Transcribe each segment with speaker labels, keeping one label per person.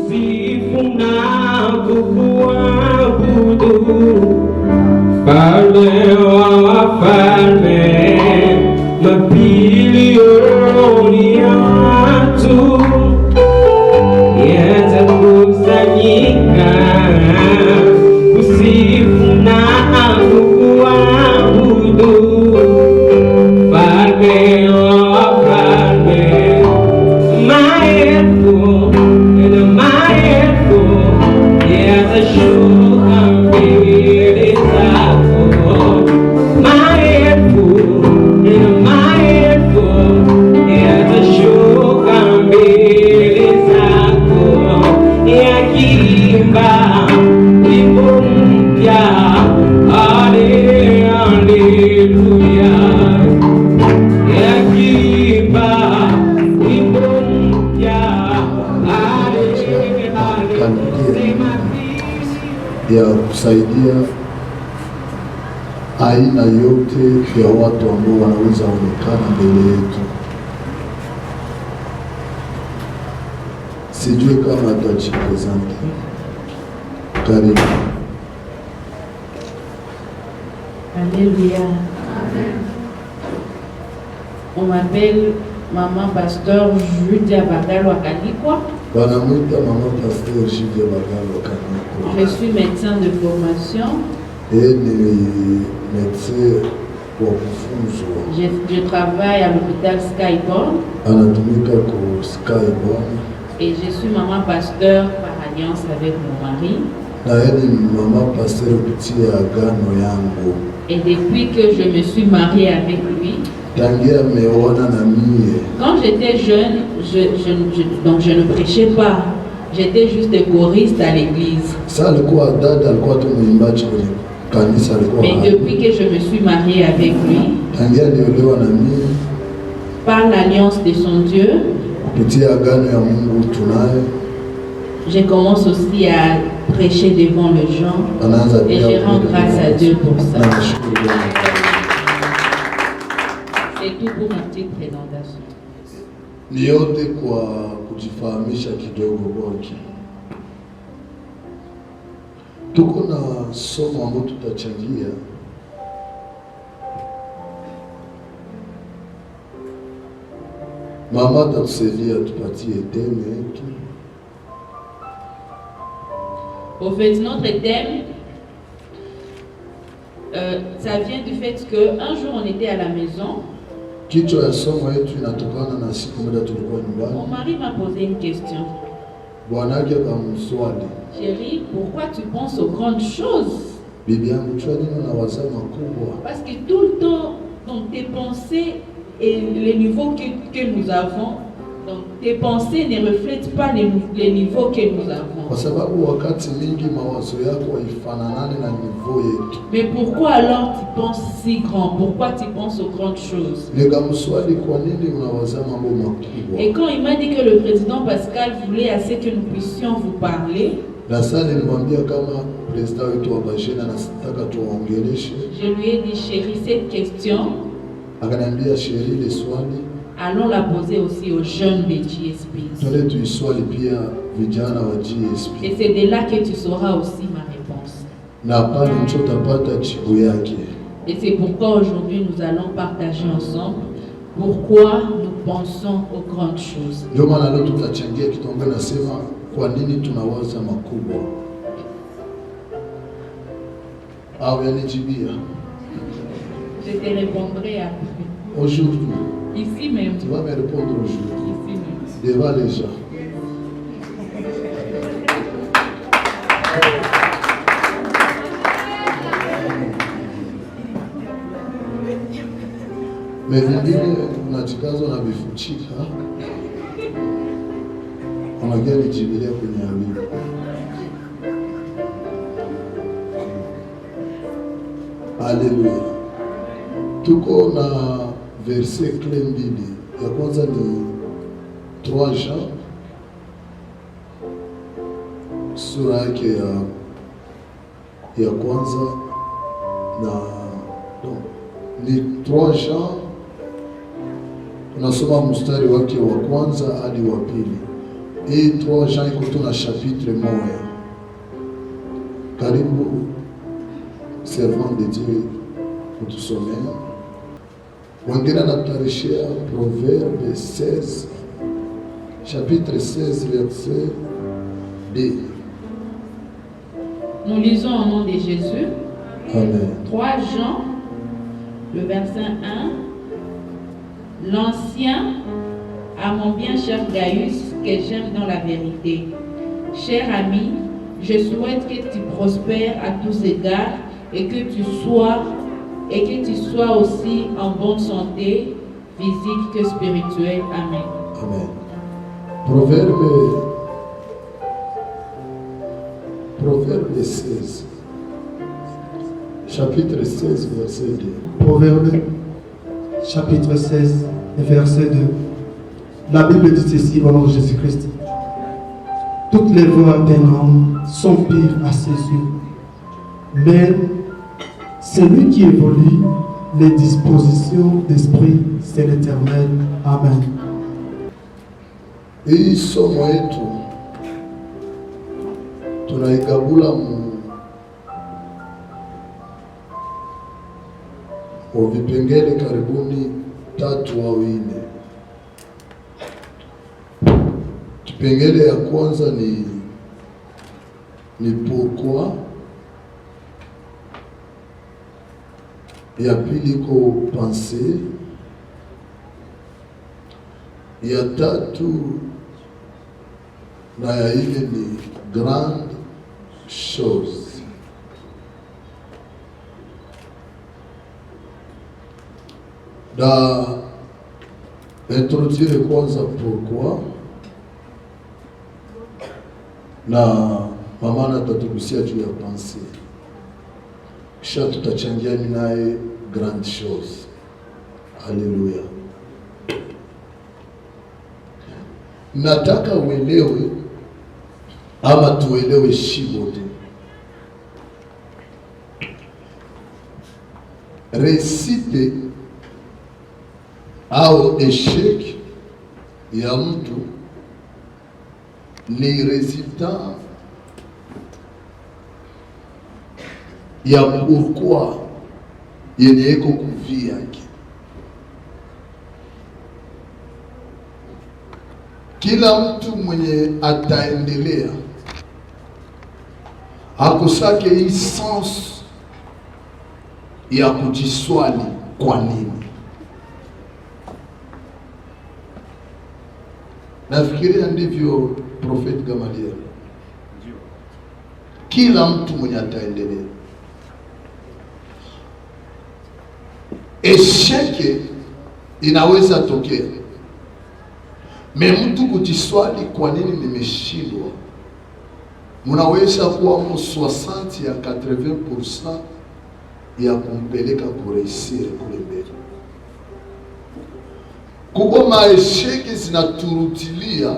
Speaker 1: kusifu na kukuabudu, Mfalme wa wafalme, mabilioni ya watu yatakusanyika kusifu na kukuabudu, Mfalme wa wafalme, maelfu na maelfu yatashuka mbele zako, maelfu na maelfu yatashuka mbele zako, yakiimba wimbo mpya, haleluya, yakiimba wimbo mpya,
Speaker 2: ya kusaidia aina yote ya watu ambao wanaweza onekana mbele yetu. Sijui kama atajipresente. Karibu.
Speaker 3: Alléluia. On m'appelle Maman Pasteur Judia Bagalo Akanikwa.
Speaker 2: Wanamwita Maman Pasteur Judia Bagalo Akanikwa.
Speaker 3: Je suis médecin de formation.
Speaker 2: Ni médecin wa kufunzwa.
Speaker 3: Je travaille à l'hôpital Skyborn.
Speaker 2: Anatumika ku Skyborn.
Speaker 3: Et je suis maman pasteur par alliance avec mon mari.
Speaker 2: Na maman pasteur kutia agano yangu.
Speaker 3: Et depuis que je me suis mariée avec lui, quand j'étais jeune, donc je ne prêchais pas. J'étais juste choriste à l'église. Mais depuis que je me suis mariée avec lui, par l'alliance de son Dieu, je commence aussi à prêcher devant les gens et je rends grâce à Dieu pour ça. C'est tout pour ma petite présentation.
Speaker 2: Niote kwa kujifahamisha kidogo kwake. Tuko na somo ambalo tutachangia. Mama tatusaidia tupatie thème yetu.
Speaker 3: Au fait, notre thème, ça vient du fait qu'un jour on était à la maison. Mon mari m'a posé une question. Chérie, pourquoi tu penses aux grandes choses? Parce que tout le temps, dans tes pensées et les niveaux que nous avons, donc tes pensées ne reflètent pas les niveaux que nous avons. Mais pourquoi alors tu penses si grand? Pourquoi tu penses aux grandes choses? Et quand il m'a dit que le président Pascal voulait assez que nous puissions vous parler, je lui ai dit, chérie, cette question, allons la poser aussi aux jeunes de GSP. Et c'est de là que tu sauras aussi ma réponse. Et c'est pourquoi aujourd'hui nous allons partager ensemble pourquoi nous pensons aux grandes choses. Je te répondrai après.
Speaker 2: Aujourd'hui.
Speaker 3: Ici même.
Speaker 2: Tu vas me répondre aujourd'hui.
Speaker 3: Ici même.
Speaker 2: Devant les gens. Mais vingine unajikaza na vifuchika. Unagia nijibilia kwenye habibu. Haleluya. Tuko na verset clé mbili. Ya kwanza ni 3 Jean sura yake ya kwanza na ni 3 Jean, tunasoma mstari wake wa kwanza hadi wa pili. Et 3 Jean iko na chapitre 1. Karibu servant de Dieu kutusomea. Wengine anatarishia Proverbe 16 chapitre 16 verset 2.
Speaker 3: Nous lisons au nom de Jésus.
Speaker 2: Amen.
Speaker 3: 3 Jean, le verset 1. L'ancien, à mon bien cher Gaius, que j'aime dans la vérité. Cher ami, je souhaite que tu prospères à tous égards et que tu sois aussi en bonne santé, physique que spirituelle. Amen.
Speaker 2: Amen. Proverbe 16. Chapitre 16, verset 2.
Speaker 4: Proverbe, chapitre 16, verset 2. La Bible dit ceci au nom de Jésus-Christ. Toutes les voies d'un homme sont pires à ses yeux, mais celui qui évolue les dispositions d'esprit, c'est l'Éternel. Amen.
Speaker 2: Hii somo yetu tunaigabula mu vipengele karibuni 3 au 4. Kipengele ya kwanza ni pourquoi, ya pili ko penser, ya tatu na ya ile ni grande chose. Da introduire kwanza pourquoi, na mama atatugusia juu ya penser, kisha tutachangia naye grande chose. Haleluya. Nataka uelewe ama tuelewe shibote. Réussite au échec ya mtu ni résultat ya pourquoi yenye iko kuvia yake. Kila mtu mwenye ataendelea akosake hii sens ya kujiswali kwa nini. Nafikiria ndivyo Prophet Gamaliel. Kila mtu mwenye ataendelea, esheke inaweza tokea, mtu kujiswali kwa nini nimeshindwa, munaweza kuwa mu 60 ya 80% ya kumpeleka kureisire kule mbele. Kuko maesheke zinaturutilia,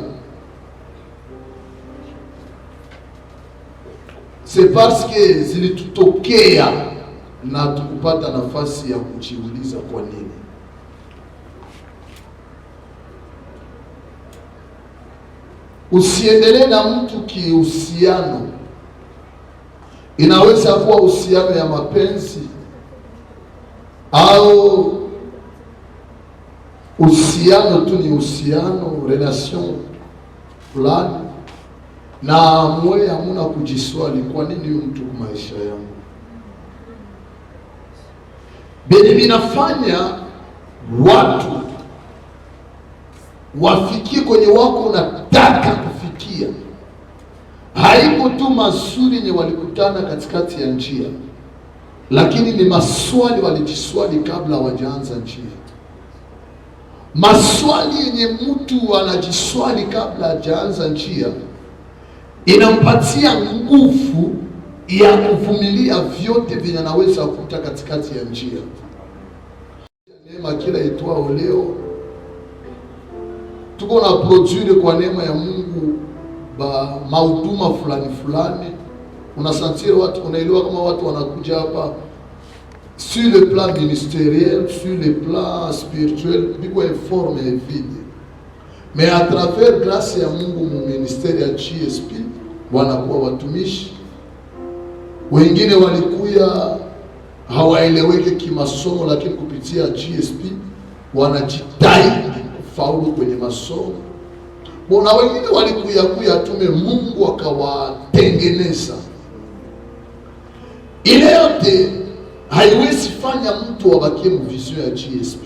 Speaker 2: c'est parce que zilitutokea na tukupata nafasi ya kujiuliza kwa nini. Usiendelee na mtu kiuhusiano. Inaweza kuwa uhusiano ya mapenzi au uhusiano tu, ni uhusiano relation fulani, na mwe hamuna kujiswali kwa nini huyu mtu kwa maisha yangu. Bene binafanya watu wafikie kwenye wako unataka kufikia, haiko tu mazuri yenye walikutana katikati ya njia, lakini ni maswali walijiswali kabla hawajaanza njia. Maswali yenye mtu anajiswali kabla hajaanza njia inampatia nguvu ya kuvumilia vyote vyenye anaweza kukuta katikati ya njia. Neema kila itwao leo tuko na produire kwa neema ya Mungu ba mahuduma fulani fulani. Unasantiri watu, unaelewa kama watu wanakuja hapa sur le plan ministériel, sur le plan spirituel, biko informe vide. Mais à travers grâce ya Mungu mu ministeri ya GSP wanakuwa watumishi. Wengine walikuya hawaeleweke kimasomo, lakini kupitia GSP wanajitahidi kufaulu kwenye masomo. Na wengine walikuya tume Mungu akawatengeneza. Ile yote haiwezi fanya mtu abakie mvision ya GSP.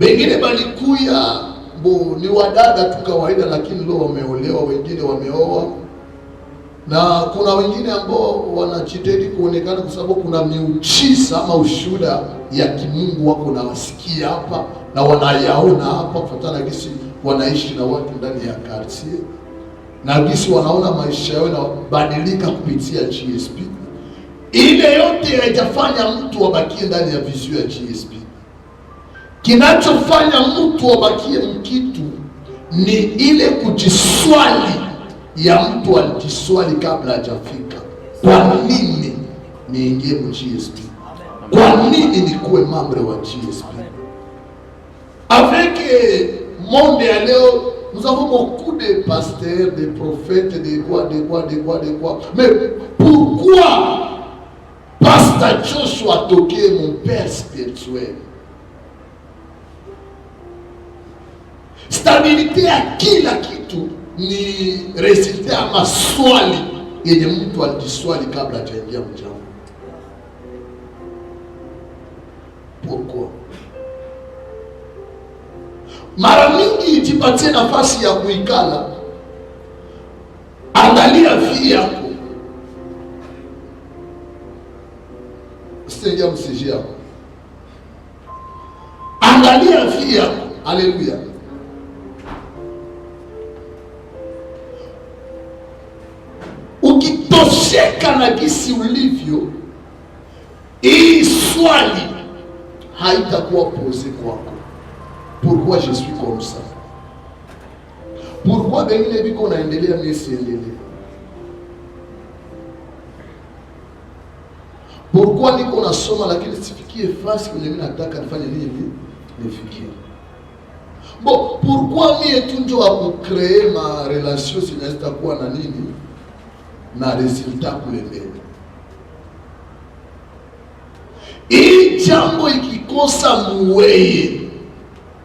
Speaker 2: Wengine balikuya ni wadada tu kawaida, lakini leo wameolewa, wengine wameoa. Na kuna wengine ambao wanajitahidi kuonekana kwa sababu kuna miujiza ama ushuhuda ya kimungu wako na wasikia hapa na wanayaona hapa, kufuatana gisi wanaishi na watu ndani ya quartier, na gisi wanaona maisha yao yanabadilika kupitia GSP. Ile yote haijafanya mtu abakie ndani ya vision ya GSP. Kinachofanya mtu abakie mkitu ni ile kujiswali ya mtu alijiswali kabla hajafika. Kwa nini niingie mu GSP? Kwa nini nikuwe membre wa GSP? Avec monde ya leo, nous avons beaucoup de pasteurs, de prophètes, de quoi. Mais pourquoi Pasteur Joshua Toke, mon père spirituel? Stabilité ya kila kitu ni resulta ya maswali yenye mtu alijiswali kabla hajaingia mjambo. Pourquoi? Mara mingi jipatie nafasi ya kuikala, angalia vie yako, usiingia msiji yako, angalia vie yako. Haleluya. Ukitosheka na gisi ulivyo, hii swali haitakuwa pose kwako. Pourquoi je suis comme ça? Pourquoi bengine biko naendelea mimi siendelee? Pourquoi niko nasoma lakini sifikie fasi kwenye mimi nataka nifanye nini nifikie? Bon, pourquoi mimi tunjo wa kucreer ma relation zinaweza kuwa na nini na resultat kule mbele? Hii jambo ikikosa muweye,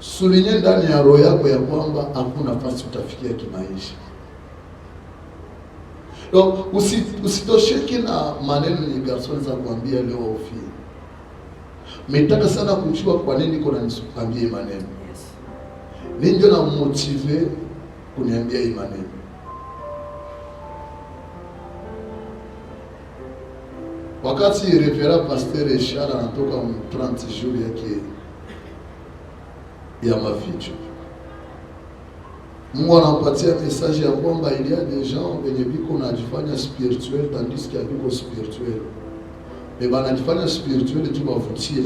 Speaker 2: sulinye ndani ya roho yako ya kwamba hakuna nafasi utafikia kimaisha. Donc usitosheke na maneno ni garçon za kuambia leo ofie. Metaka sana kujua kwa nini niko naniambia maneno. Nini ndio na motive kuniambia hii maneno? Wakati refera pasteur Eshara anatoka 30 jours yake ya maficho, Mungu anampatia message ya kwamba il y a des gens wenye biko najifanya spirituel tandis que biko spirituel. Mais banajifanya spirituel tu bavutie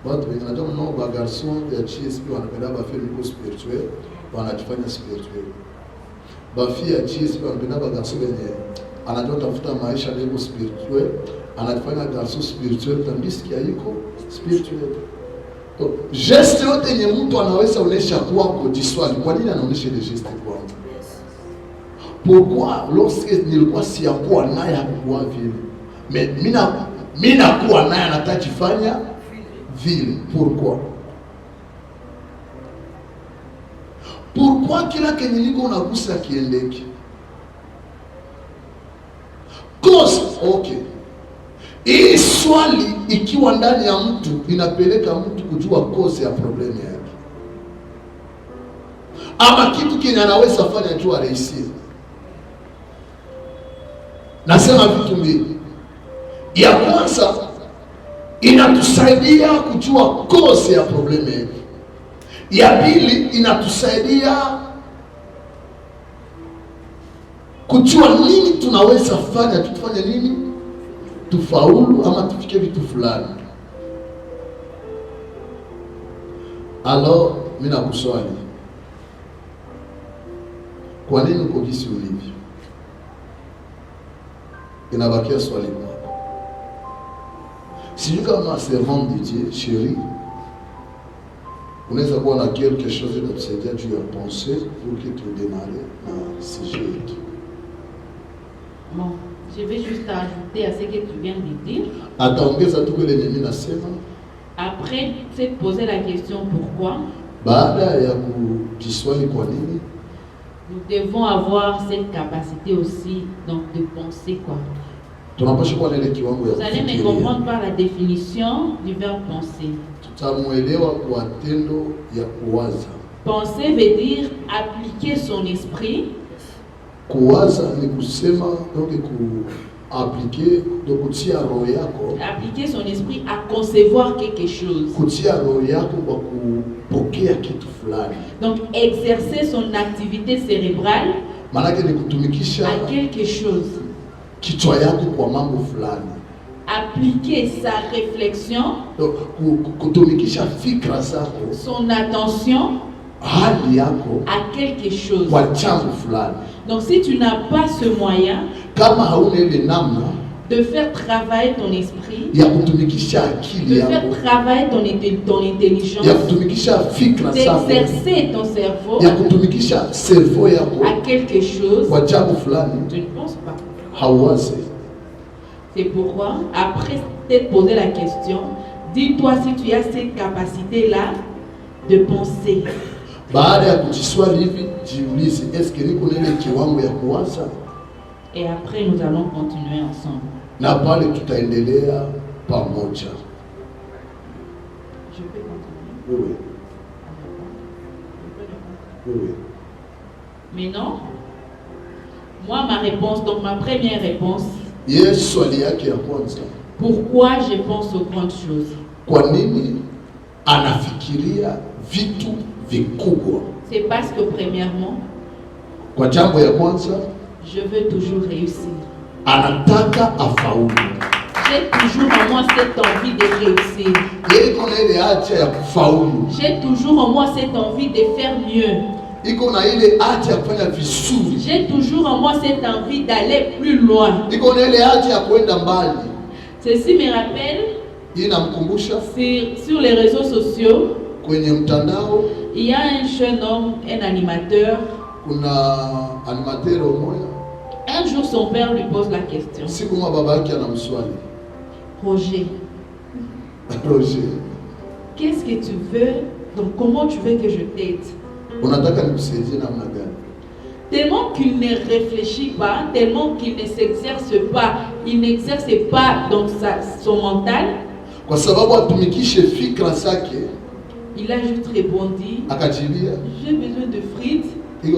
Speaker 2: watu wenye najua no ba garçon ya GSP wanapenda ba faire biko spirituel, wanajifanya spirituel. Ba fille ya GSP wanapenda ba garçon wenye anajua tafuta maisha leo spirituel, anafanya garçon spirituel tandis que yiko spirituel. Donc geste yote yenye mtu anaweza onesha kwako jiswali, kwa nini anaonesha ile geste kwako? Pourquoi lorsque nilikuwa siyakuwa naye hakuwa vile, mais mimi nakuwa naye anatajifanya vile? Pourquoi? Pourquoi kila kenye niko unagusa kiendeke? Cause, okay. Hii swali ikiwa ndani ya mtu inapeleka mtu kujua cause ya problemu yake, ama kitu kenye anaweza fanya juu areisi. Nasema vitu mbili. Ya kwanza inatusaidia kujua cause ya problemu yake. Ya pili inatusaidia kujua nini tunaweza fanya, tufanye nini tufaulu ama tufike vitu fulani. Alors mimi nakuswali, kwa nini uko kisi ulivyo? Inabakia swali kwako. Sijui kama servant de Dieu chérie unaweza kuwa na quelque chose inatusaidia juu ya pensée pour que tu démarrer na sujet yetu.
Speaker 3: Bon, je vais juste ajouter à ce que tu viens de dire.
Speaker 2: Ataongeza tu kile mimi nasema.
Speaker 3: Après, c'est de poser la question pourquoi.
Speaker 2: Baada ya kujiswali kwa nini,
Speaker 3: nous devons avoir cette capacité aussi donc de penser quoi.
Speaker 2: tunapaswa kuwa na ile kiwango ya
Speaker 3: Vous allez me comprendre par la définition du verbe penser.
Speaker 2: Tutamuelewa kwa tendo ya kuwaza.
Speaker 3: Penser veut dire appliquer son esprit.
Speaker 2: Kuwaza ni kusema donc appliquer, donc kutia roho yako.
Speaker 3: Appliquer son esprit à concevoir quelque chose.
Speaker 2: Kutia roho yako kwa kupokea kitu fulani.
Speaker 3: Donc exercer son activité cérébrale
Speaker 2: Maanake ni kutumikisha
Speaker 3: à quelque chose.
Speaker 2: Kichwa yako kwa mambo fulani.
Speaker 3: Appliquer sa réflexion,
Speaker 2: kutumikisha fikra zako,
Speaker 3: son attention
Speaker 2: hali yako
Speaker 3: à quelque chose.
Speaker 2: Kwa jambo fulani.
Speaker 3: Donc si tu n'as pas ce moyen,
Speaker 2: kama hauna ile namna
Speaker 3: de faire travailler ton esprit,
Speaker 2: ya kutumikisha akili yako,
Speaker 3: de faire travailler ton intelligence,
Speaker 2: ya kutumikisha fikra zako,
Speaker 3: d'exercer ton cerveau,
Speaker 2: ya kutumikisha cerveau yako
Speaker 3: à quelque chose,
Speaker 2: kwa jambo fulani,
Speaker 3: tu ne penses pas.
Speaker 2: Hauwazi.
Speaker 3: C'est pourquoi, après t'être posé la question, dis-toi si tu as cette capacité-là de penser.
Speaker 2: Baada ya kujiswali hivi, jiulize, est-ce que niko na ile kiwango ya kuwaza?
Speaker 3: Et après nous allons continuer ensemble.
Speaker 2: Na pale tutaendelea pamoja.
Speaker 3: Je peux continuer?
Speaker 2: Oui. Oui.
Speaker 3: Maintenant, moi ma réponse, donc ma première réponse.
Speaker 2: Yes, swali yake ya kwanza.
Speaker 3: Pourquoi je pense aux grandes choses?
Speaker 2: Kwa nini anafikiria vitu vikubwa?
Speaker 3: C'est parce que premièrement,
Speaker 2: kwa jambo ya kwanza,
Speaker 3: je veux toujours réussir.
Speaker 2: Anataka afaulu.
Speaker 3: J'ai toujours en moi cette envie de réussir.
Speaker 2: Yeye kuna ile haja ya kufaulu.
Speaker 3: J'ai toujours en moi cette envie de faire mieux.
Speaker 2: Iko na ile haja ya kufanya vizuri.
Speaker 3: J'ai toujours en moi cette envie d'aller plus loin.
Speaker 2: Iko na ile haja ya kwenda mbali.
Speaker 3: Ceci me rappelle,
Speaker 2: inamkumbusha
Speaker 3: sur les réseaux sociaux,
Speaker 2: kwenye mtandao,
Speaker 3: il y a un jeune homme, un animateur.
Speaker 2: Kuna animateur mmoja.
Speaker 3: Un jour son père lui pose la question.
Speaker 2: Siku moja baba yake anamswali.
Speaker 3: Roger.
Speaker 2: Roger.
Speaker 3: Qu'est-ce que tu veux? Donc comment tu veux que je t'aide?
Speaker 2: Unataka nikusaidie namna gani?
Speaker 3: Tellement qu'il ne réfléchit pas, tellement qu'il ne s'exerce pas, il n'exerce pas donc son mental.
Speaker 2: Kwa sababu atumikishe fikra zake.
Speaker 3: Il a juste répondu.
Speaker 2: Akajibia.
Speaker 3: J'ai besoin de frites.
Speaker 2: Et
Speaker 3: de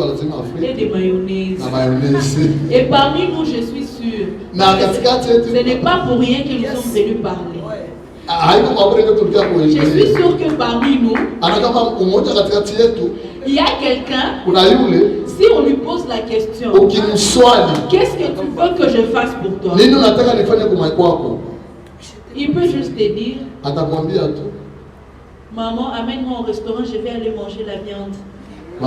Speaker 3: mayonnaise.
Speaker 2: Na mayonnaise.
Speaker 3: Et parmi nous, je suis sûr. Ce n'est pas pour rien qu'ils nous sont venus parler. Je suis sûr que parmi nous, il y a quelqu'un, si on lui pose la question, qu'est-ce que tu veux que je fasse pour toi? Il peut juste te dire, maman, amène-moi au restaurant, je vais aller manger la viande. Et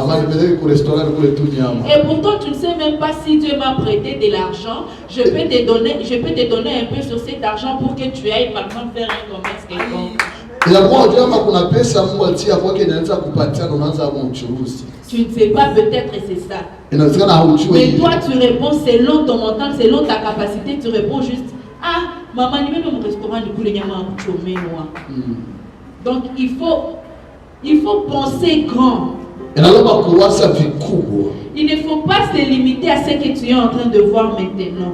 Speaker 3: pourtant, tu ne sais même pas si Dieu m'a prêté de l'argent. Je peux te donner un peu sur cet argent pour que tu ailles par exemple faire un commerce quelconque. Tu ne sais pas, peut-être c'est ça. Mais toi, tu réponds selon ton mental, selon ta capacité, tu réponds juste, ah, maman, il y a un restaurant du coup, les gamins ont chômé, moi. Donc, il faut penser grand. Il ne faut pas se limiter à ce que tu es en train de voir maintenant.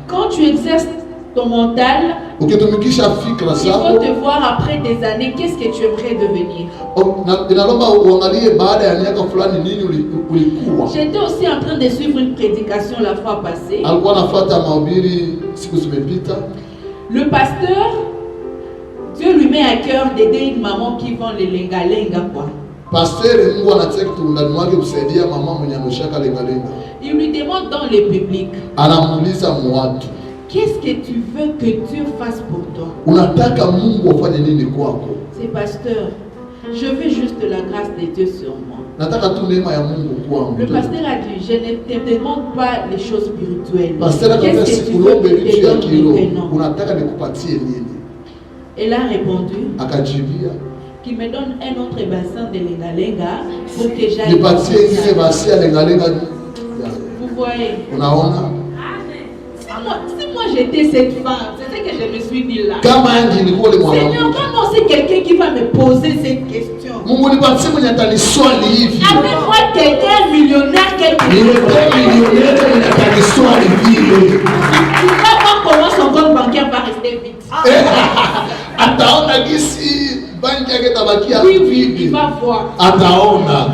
Speaker 3: Quand tu exerces ton mental, il faut te voir après des années, qu'est-ce que tu aimerais devenir. J'étais aussi en train de suivre une prédication la fois passée. Le pasteur, Dieu lui met à cœur d'aider une maman qui vend les lenga-lenga quoi. Il lui demande dans le public, qu'est-ce que tu veux que Dieu fasse pour toi? C'est pasteur, je veux juste la grâce de Dieu sur moi. Le pasteur a dit, je ne te demande pas les choses spirituelles. Qu'est-ce que tu veux que je te donne maintenant? Elle a répondu,
Speaker 2: akajibia,
Speaker 3: qui me donne un autre bassin de lenga-lenga pour que j'aille.
Speaker 2: nipatie ingine basi ya lengalenga.
Speaker 3: Vous voyez?
Speaker 2: Unaona?
Speaker 3: Si moi j'étais cette femme, c'est ce que je me suis dit là.
Speaker 2: Kama yangi ni kule mwana.
Speaker 3: Seigneur, comment c'est quelqu'un qui va me poser cette question?
Speaker 2: Mungu nipatie mwenye ataniswali hivi.
Speaker 3: Appelle-moi quelqu'un millionnaire, quelqu'un.
Speaker 2: Niletee millionnaire mwenye ataniswali hivi.
Speaker 3: Tu vas voir comment son compte bancaire va rester vide.
Speaker 2: Ataona gisi banki yake tabakia
Speaker 3: Oui,
Speaker 2: vipi.
Speaker 3: il va voir.
Speaker 2: Ataona.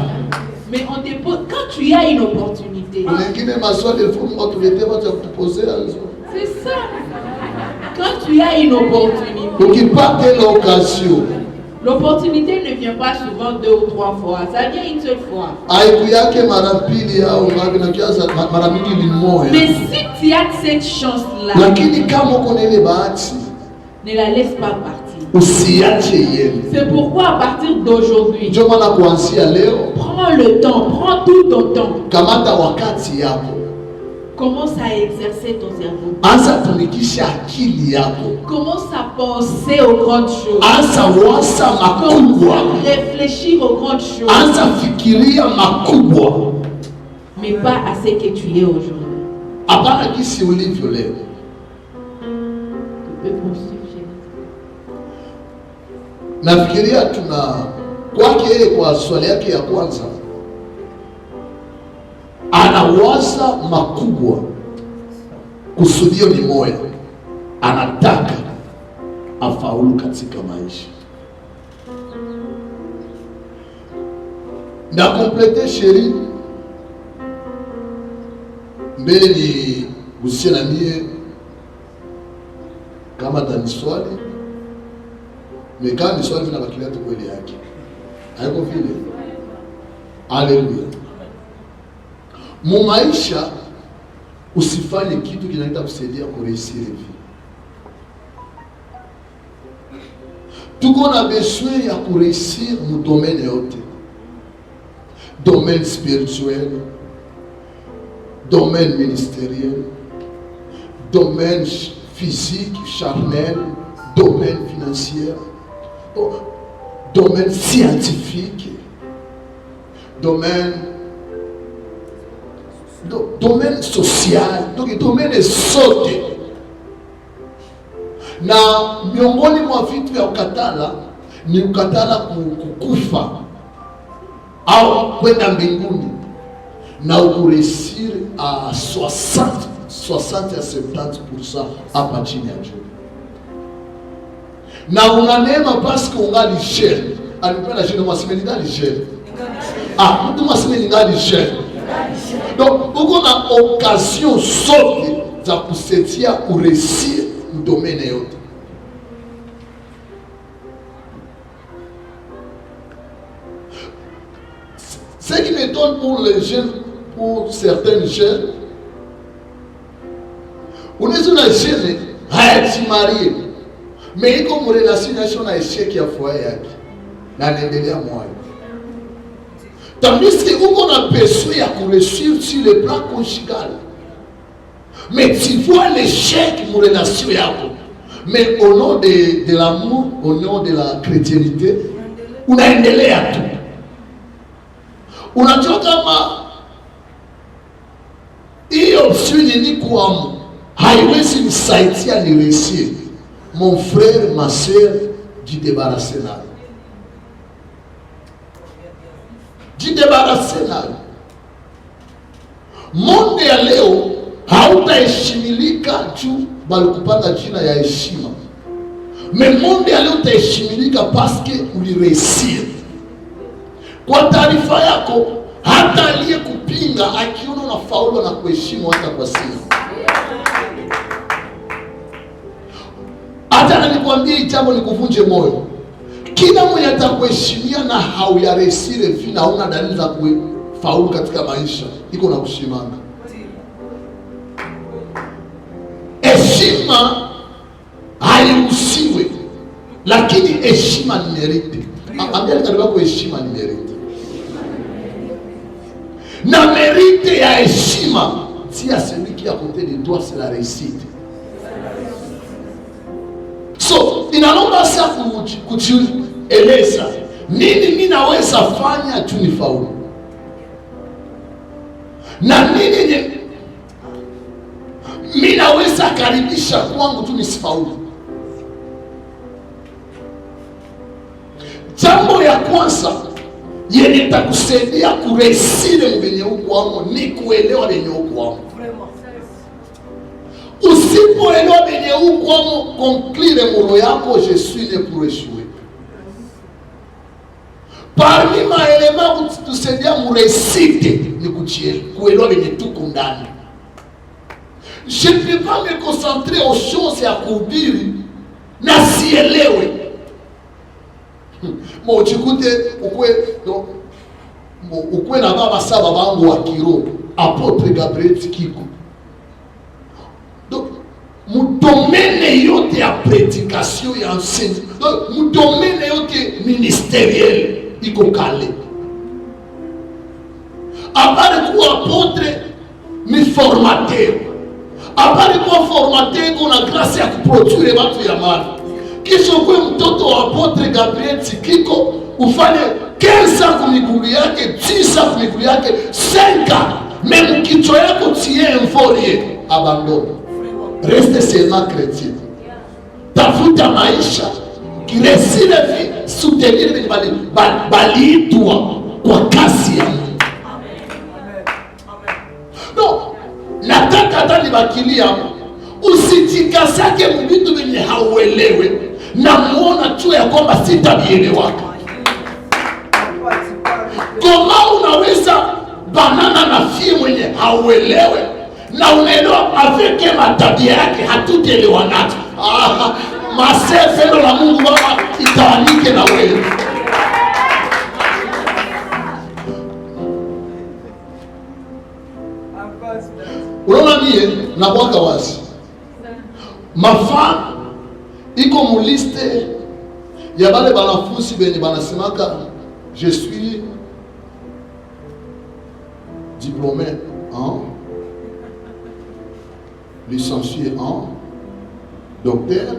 Speaker 3: Mais on te pose, quand tu as une opportunité.
Speaker 2: Wengine maswali elfu Mungu atuletee watu ya kutupozea hizo.
Speaker 3: C'est ça. Quand tu as une opportunité.
Speaker 2: Ukipata ile occasion.
Speaker 3: L'opportunité ne vient pas souvent 2 ou 3 fois, ça vient une seule fois.
Speaker 2: Aiku yake mara pili au ngapi na kiasi mara mingi ni moja.
Speaker 3: Mais si tu as cette chance-là,
Speaker 2: lakini kama uko na ile bahati,
Speaker 3: ne la laisse pas partir.
Speaker 2: Usiache yeye.
Speaker 3: C'est pourquoi à partir d'aujourd'hui,
Speaker 2: ndio maana kuanzia leo,
Speaker 3: prends le temps, prends tout ton temps.
Speaker 2: Kamata wakati yako.
Speaker 3: Commence à exercer ton cerveau.
Speaker 2: Anza tumikisha akili yako.
Speaker 3: Commence à penser aux grandes choses.
Speaker 2: Anza wasa makubwa.
Speaker 3: Réfléchir aux grandes choses.
Speaker 2: Anza fikiria makubwa.
Speaker 3: Mais pas à ce que tu es aujourd'hui.
Speaker 2: Hapana kisi ulivyo leo.
Speaker 3: Tu peux poursuivre, chérie.
Speaker 2: Nafikiria tuna kwake kwa swali yake ya kwanza, anawaza makubwa, kusudio ni moja, anataka afaulu katika maisha. Na komplete sheri mbele ni gusia na mie kama taniswali mekani swali vina bakilia tu kweli yake. Haiko vile. Haleluya. Mu maisha usifanye kitu kinaita kusaidia kurehisiri hivi. Tuko na besoin ya kurehisir mu domaine yote. Domaine spirituel, domaine ministériel, domaine physique, charnel, domaine financier, domaine scientifique, domaine social, donc domaine sote. Na miongoni mwa vitu vya ukatala ni ukatala kukufa au kwenda mbinguni na ukuresir a 60 à 70% hapa chini ya juu. Na unanema parce que ungali jeune. Alipenda jeune mwasimeni ngali jeune. Mtu mwasimeni ngali jeune. Donc uko na occasion sote za kusetia kuresir domaine yote. Ce qui m'étonne pour les jeunes, pour certains jeunes, unaweza na jeune hayajimarie, mais iko mu relation na échec ya foyer yake na anaendelea moyo. Tandis que uko na besoin ya kuréussir sur le plan conjugal, mais tu vois l'échec mu relation yako, mais au nom de l'amour, au nom de la chrétienté, unaendelea tu. Unajua kama hiyo option ni kuamu haiwezi nisaidia ni réussir. Mon frère, ma soeur, jidébarrasser nayo. Jidébarrasser nayo. Monde ya leo hautaheshimilika juu balikupanga jina ya heshima. Mais monde ya leo utaheshimilika parce que ulireusir. Kwa taarifa yako, hata aliye kupinga akiona na faulu na kuheshimu hata kwa siri. Hata nilikwambia jambo nikuvunje moyo. Kila mwenye atakuheshimia na hauyaresire vina hauna dalili za kufaulu katika maisha, iko na kushimanga. Heshima hairuhusiwe, lakini heshima ni merite. Ambia karibu kwa heshima ni merite. Na merite ya heshima si à celui qui a côté de toi, c'est la réussite. So inalomba sasa kujieleza nini mimi naweza fanya tu nifaulu, na nini mimi naweza karibisha kwangu tu nisifaulu. Jambo ya kwanza yenye takusaidia kuresire mwenye huko wamo ni kuelewa wenye huko wamo. Usipoelewa wenye huko wamo, conclure muro yako je suis né pour échouer. Parmi maelema kutusaidia muresite ni kuelewa wenye tuko ndani. Je ne peux pas me concentrer aux choses ya kuhubiri na sielewe. Uchikute ukwe na baba saba bangu wa kiroho Apotre Gabriel Kiko. Donc mudomene yote ya prédication ya enseignement, donc mudomene yote ministériel iko kale. Apare kuwa apotre ni formateur. Apare kuwa formateur kuna grâce ya kuproduire watu ya mali. Kisha ukwe mtoto wa Apotre Gabriel Kiko ufanye 15 kumigulu yake, 10 kumigulu yake, 5 même kichwa yako tie enfolie, abandonne. Reste seulement chrétien. Tafuta maisha kiresile vi soutenir venye baliitwa kwa kasi ya Mungu. No, nataka hata nibakilia usijikasake mbitu venye hauelewe na muona tu ya kwamba sitabielewaka. Koma unaweza banana na fie mwenye hauelewe na unaelewa aveke matabia yake hatutelewa nacho. Masefendo la Mungu Baba itawanike na wewe. Unaona mie na mwaka wazi mafa iko muliste ya bale banafusi benye banasemaka je suis diplômé en licencié en docteur.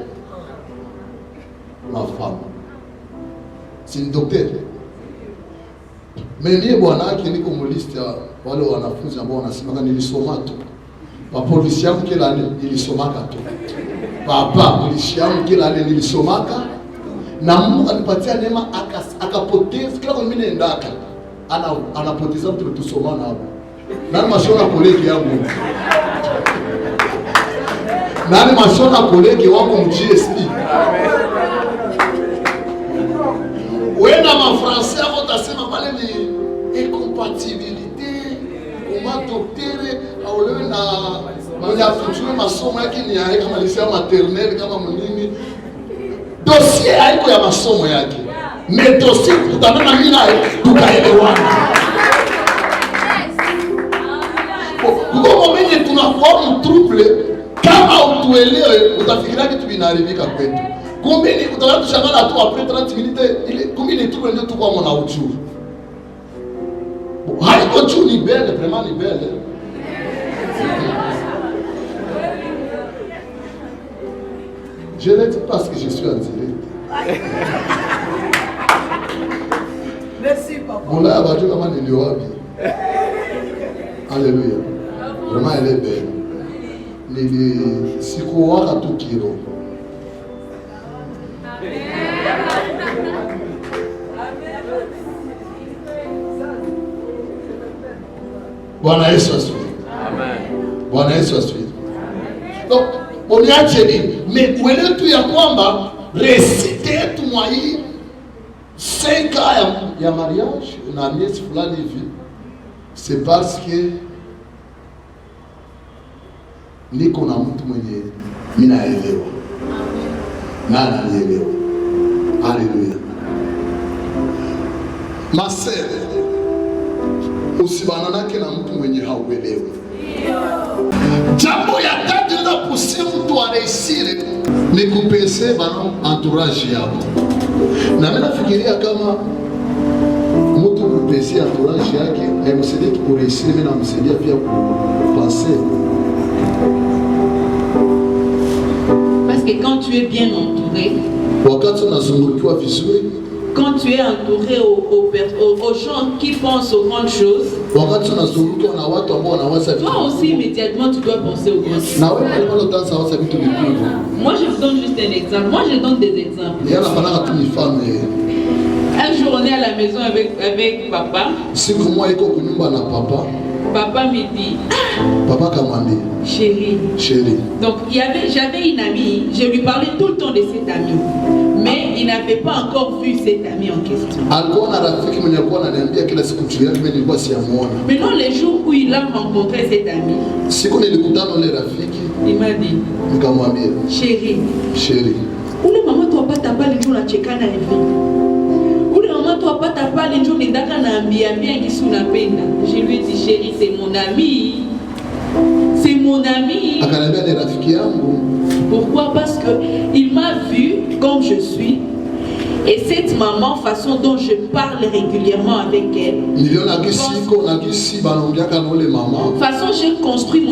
Speaker 2: Ma femme c'est une docteur, mais mie bwana yake niko muliste ya wale wanafunzi ambao wanasemaka nilisoma tu. Mapolisi yangu kila ane nilisomaka tu. Papa polisi yangu kila ane nilisomaka, na Mungu alipatia neema akapoteza kila kwa mimi naendaka anapoteza mtu tusoma na hapo. Nani mashona kolegi yangu? Nani mashona kolegi wangu mGSP? Wewe na mafrançais hapo utasema pale ni incompatibilité, kama docteur au lewe na mwenye afuchue masomo yake ni ya kama lycée maternelle kama mnini. Dossier haiko ya masomo yake. Mais dossier tutamana mimi naye tukaelewana. Kwa mwenye tunaform trouble kama utuelewe utafikiria kitu vinaharibika kwetu. Kumbe ni utaona tushangana tu après 30 minutes ile kumbe ni trouble ndio tukwa mwana ujuru. Haiko tu ni belle, vraiment ni belle. Je le dis parce que je suis en direct.
Speaker 5: Merci papa.
Speaker 2: Moula ya batu kama niliowapi. Alléluia. Vraiment elle est belle. Nili sikuwaka tu kiro. Bwana Yesu asifiwe. Amen. Bwana Yesu asifiwe. Donc, uniache nini? Mais uelewe tu ya kwamba resite yetu mwa hii 5 ans ya mariage na miezi fulani hivi, c'est parce que niko na mtu mwenye mimi naelewa na ananielewa. Haleluya. Masere usibananake na mtu mwenye hauelewi. Jambo ya tatu ndio kusi mtu areisire ni kupese bana entourage yao. Na mimi nafikiria kama mtu kupese entourage yake haimsaidii tu kureisire, mimi namsaidia pia kupase.
Speaker 3: Parce que quand tu es bien entouré,
Speaker 2: wakati unazungukiwa vizuri,
Speaker 3: quand tu es entouré aux gens qui pensent aux grandes choses,
Speaker 2: wakati unazungukiwa na watu ambao wanawaza vitu,
Speaker 3: toi aussi immédiatement tu dois penser aux grandes choses.
Speaker 2: na wewe kama utaanza waza vitu vikubwa.
Speaker 3: Moi je vous donne juste un exemple. Moi je donne des exemples.
Speaker 2: Yeye anafanana tu mifano.
Speaker 3: Un jour on est à la maison avec papa.
Speaker 2: Siku moja iko kunyumba na papa.
Speaker 3: Papa me dit,
Speaker 2: papa kamwambia,
Speaker 3: chérie. Donc j'avais une amie, je lui parlais tout le temps de cette amie, mais il n'avait pas encore vu cette amie en question.
Speaker 2: Alikuwa na rafiki mwenye alikuwa ananiambia kila siku tu yake, mimi nilikuwa siamuona.
Speaker 3: Maintenant les jours où il a rencontré cette amie,
Speaker 2: siku nilikutana na rafiki,
Speaker 3: il m'a dit,
Speaker 2: nikamwambia, chérie,
Speaker 3: ule mama tu apata pale ndio unachekana hivi. Toi pas ta part les jours ni daka na ambia ngisi unapenda. Je lui ai dit chérie, c'est mon ami. C'est mon ami.
Speaker 2: Akaniambia ni rafiki yangu.
Speaker 3: Pourquoi? Parce que il m'a vu comme je suis. Et cette maman, façon dont je parle régulièrement avec elle, façon j'ai construit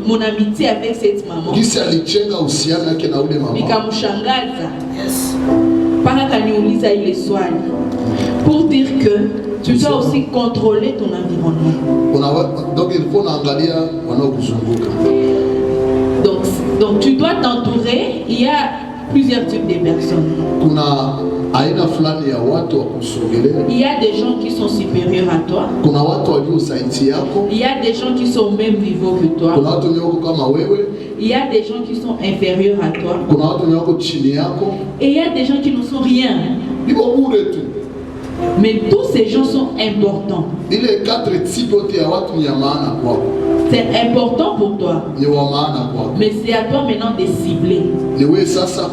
Speaker 3: mon amitié avec cette maman. Nikamushangaza. Para kaniuliza ile swali. Pour dire que tu dois aussi contrôler ton environnement.
Speaker 2: Donc il faut angalia wanaokuzunguka.
Speaker 3: Donc tu dois t'entourer. Il y a plusieurs types de personnes.
Speaker 2: Kuna aina fulani ya watu wa kusogelea.
Speaker 3: Il y a des gens qui sont supérieurs à toi.
Speaker 2: Kuna watu walio zaidi yako.
Speaker 3: Il y a des gens qui sont au même niveau que toi.
Speaker 2: Kuna watu wako kama wewe.
Speaker 3: Il y a des gens qui sont inférieurs à toi.
Speaker 2: Kuna watu wako chini yako.
Speaker 3: Et il y a des gens qui ne sont rien.
Speaker 2: Ibo bure tu.
Speaker 3: Mais tous ces gens sont importants.
Speaker 2: Ile 4 types ya watu ya maana kwako.
Speaker 3: C'est important pour toi.
Speaker 2: Ni wa maana kwako.
Speaker 3: Mais c'est à toi maintenant de cibler.
Speaker 2: Ni wewe sasa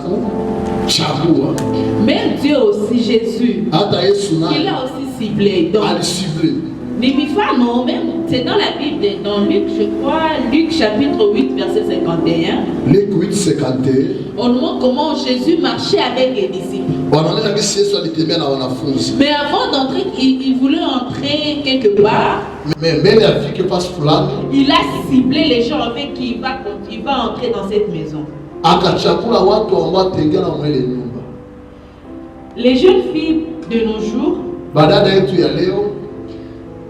Speaker 2: kuchagua.
Speaker 3: Même Dieu aussi, Jésus,
Speaker 2: hata Yesu naye
Speaker 3: il a aussi ciblé. Donc, même, c'est dans la Bible, dans Luc, je crois, Luc chapitre 8, verset 51.
Speaker 2: Luc 8, 51.
Speaker 3: On nous montre comment Jésus marchait avec les disciples. Mais avant d'entrer, il voulait entrer quelque part. Il a ciblé les gens avec qui il va entrer dans cette maison. Les jeunes filles de nos jours,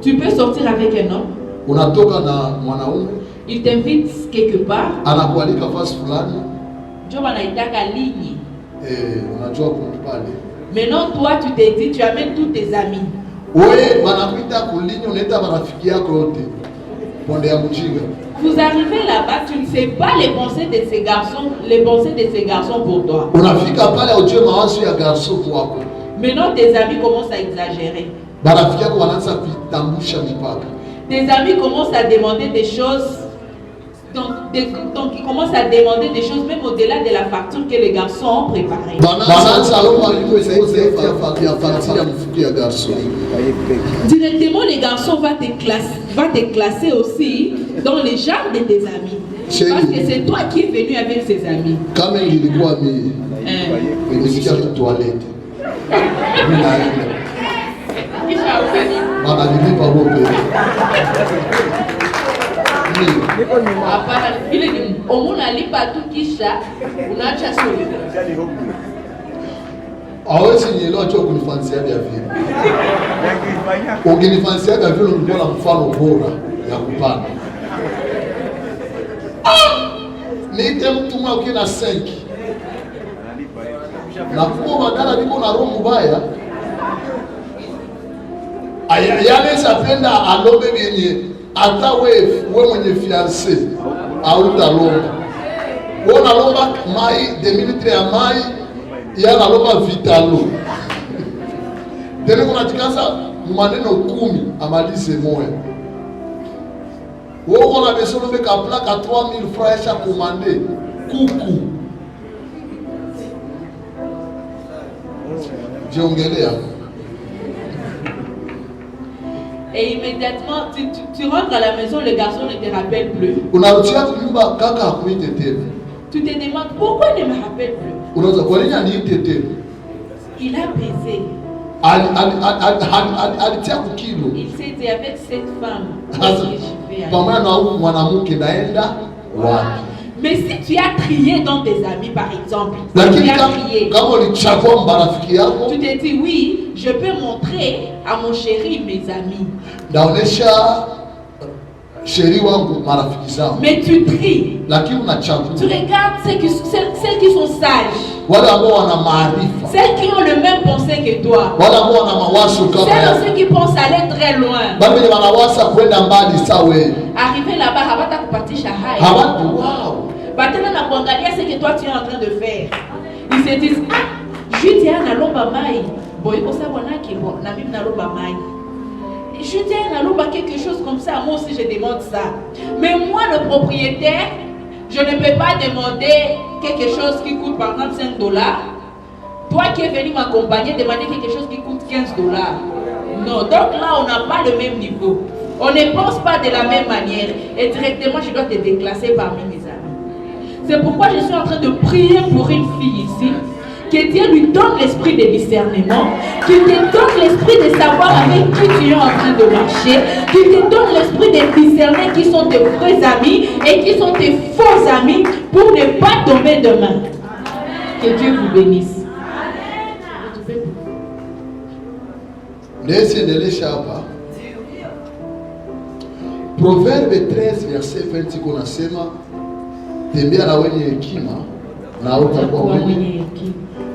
Speaker 3: tu peux sortir avec un homme. Il t'invite quelque part. Maintenant, toi, tu t'es dit, tu amènes tous tes amis. Vous arrivez là-bas, tu ne sais pas les pensées de ces garçons pour toi. Maintenant, tes amis commencent à exagérer. Tes amis commencent à demander des choses. Donc ils commencent à demander des choses même au-delà de la facture que les garçons ont préparée. Directement, les garçons vont te classer aussi dans les genres de tes amis. Parce que c'est toi qui es venu avec ses amis.
Speaker 2: Hawezi nielewa cho kunifansia vya vile. Ungenifansia vya vile ungekuwa na mfano bora ya kupanda. Niite mtu mwa ukina 5. Na kwa badala niko na roho mbaya. Yale sapenda alobe yenye hata wewe mwenye fiancé au utalomba. Wewe unalomba mai 2 litre ya mai yana lomba vitalo. Tena unatikaza maneno 10 amalize moyo. Wewe una besoin de ka plaka 3000 francs ya commander kuku. Jiongelea.
Speaker 3: Et immédiatement, tu rentres à la maison, le garçon ne te rappelle plus. Tu te demandes pourquoi il ne me rappelle plus. Il a baisé. Il s'est dit avec cette femme. Mais si tu as trié dans tes amis, par exemple, tu
Speaker 2: Lakini
Speaker 3: as trié,
Speaker 2: kama ulichagua marafiki yako,
Speaker 3: tu te dis oui, je peux montrer à mon chéri mes amis.
Speaker 2: naonesha sheri wangu marafiki zao.
Speaker 3: Mais tu tries.
Speaker 2: Lakini unachagua
Speaker 3: Tu regardes celles qui sont sages,
Speaker 2: wale ambao wana maarifa,
Speaker 3: celles qui ont le même pensée que toi,
Speaker 2: wale ambao wana mawazo kama
Speaker 3: celles
Speaker 2: yako,
Speaker 3: aussi qui pensent aller très loin.
Speaker 2: bali wenye wanawaza kwenda mbali sawa.
Speaker 3: Arriver là-bas, hawata kupatisha haya.
Speaker 2: Hawatu wao
Speaker 3: Batena na kuangalia ce que toi tu es en train de faire. Ils se disent, ah, Judia na lomba mai. Bon, il faut savoir bon, na mimi na lomba mai. Judia na lomba quelque chose comme ça, moi aussi je demande ça. Mais moi le propriétaire, je ne peux pas demander quelque chose qui coûte par exemple $5. Toi qui es venu m'accompagner, demander quelque chose qui coûte $15. Non, donc là on n'a pas le même niveau. On ne pense pas de la même manière. Et directement je dois te déclasser parmi mes amis. C'est pourquoi je suis en train de prier pour une fille ici, que Dieu lui donne l'esprit de discernement, qu'il te donne l'esprit de savoir avec qui tu es en train de marcher, qu'il te donne l'esprit de discerner qui sont tes vrais amis et qui sont tes faux amis pour ne pas tomber demain. Que Dieu vous bénisse.
Speaker 2: nesiendelesha hapa. Proverbe 13 verset 20 kunasema, tembea na wenye hekima na utakuwa mwenye hekima.